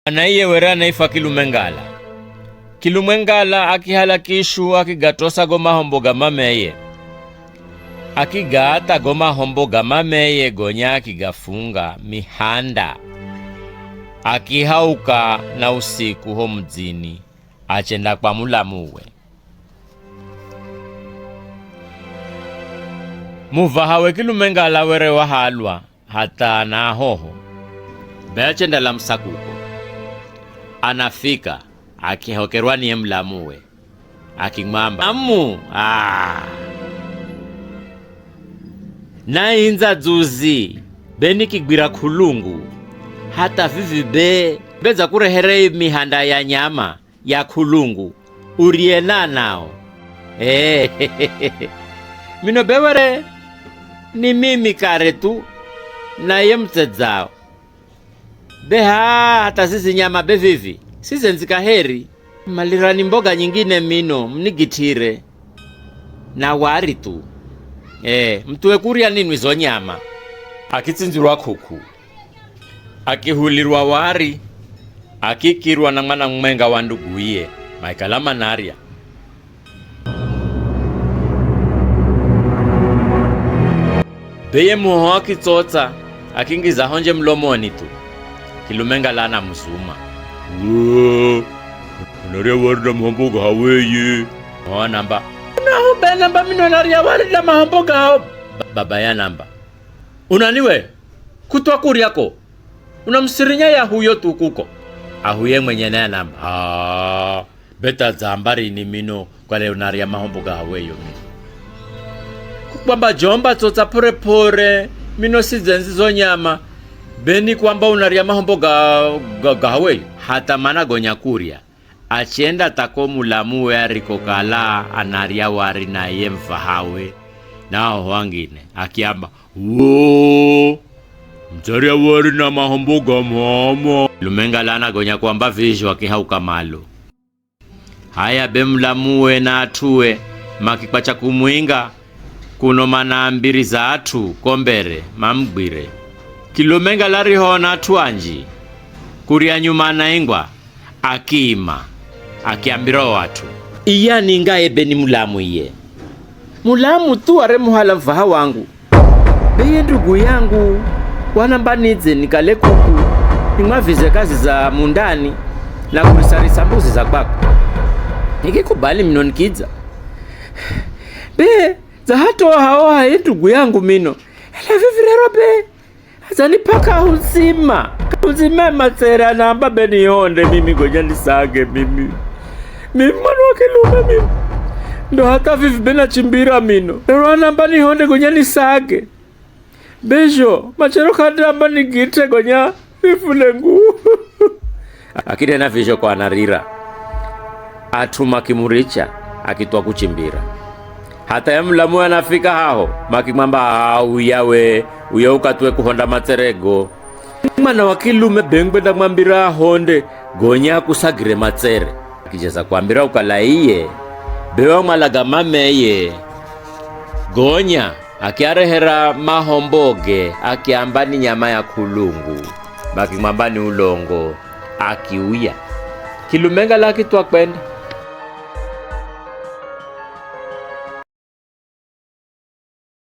Anaiye wera naifa Kilumengala. Kilumengala akihalakishu akigatosa goma hombo gamameye. Akigata goma hombo gamameye gonya akigafunga mihanda. Akihauka na usiku ho mdzini achenda kwa mulamuwe. Muvahawe Kilumengala were wahalwa hata na hoho. Beachenda la msakuko. Anafika akihokerwa ni mlamuwe. Akimwamba amu na inza zuzi beni kigwira kulungu hata vivi beza kurehere mihanda ya nyama ya kulungu uriena nao. Mino bewere ni mimi kare tu na ye mtedzao. Beha hata sisi nyama bevivi sisi nzika heri malirani mboga nyingine mino mnigitire na wari tu. Mtuwe kuria nini zo nyama. Akitsinzirwa kuku, akihulirwa wari, akikirwa na mwana mwenga wa nduguye maikalama naria. Beye muho akitsotsa akingiza honje mlomoni tu. Kilumengala na musuma. Unaria warida mahomboga haweye. Namba. Unahupe namba mino naria warida mahomboga hao. Baba ya namba. Unaniwe? Kutwa kuri yako. Unamsirinya ya huyo tukuko. Ahuye mwenye na namba. Beta zambari ni mino kwa leo naria mahomboga haweyo. Kwamba jomba tsotsa pore pore mino sizenzi zo nyama. Beni kwamba unaria mahomboga gawe hata mana gonya kuria achenda tako mulamuwe arikokala anaria wari na ye mfahawe nao wangine akiamba mtaria wari na mahomboga mama. Kilumengala anagonya kwamba visho akihauka malo. Haya be mlamuwe na atuwe makikwacha kumuinga kuno mana mbiri za atu kombere mamgwire. Kilumengala rihona tuanji kuria nyuma na ingwa akima akiambira watu iya ninga ebeni mulamu iye mulamu tu are muhala mfaha wangu beye ndugu yangu wanambanidze nikale kuku nimwavize kazi za mundani na kurisarisa mbuzi za kwako nikikubali mino nikidza be za hato hao hae ndugu yangu mino hela vivirero be Zani paka uzima matsera namba beni honde mimi gonya nisage mimi mwana wa Kilume mimi ndo hata vivi bena chimbira mino ero namba ni honde gonya nisage bejo machero kadamba ni gite gonya ifulengu. Akide na visho kwa narira atuma kimuricha akitwa kuchimbira hata ya mlamu anafika hao makimamba uyawe uyauka tuwe kuhonda matserego. Mwana wa Kilume bengwenda mwambira honde gonya kusagire matsere akijeza kwambira ukalaiye bewa malaga mameye gonya akiarehera mahomboge akiambani nyama ya kulungu makimamba ni ulongo akiuya. Kilumengala kitwa kwenda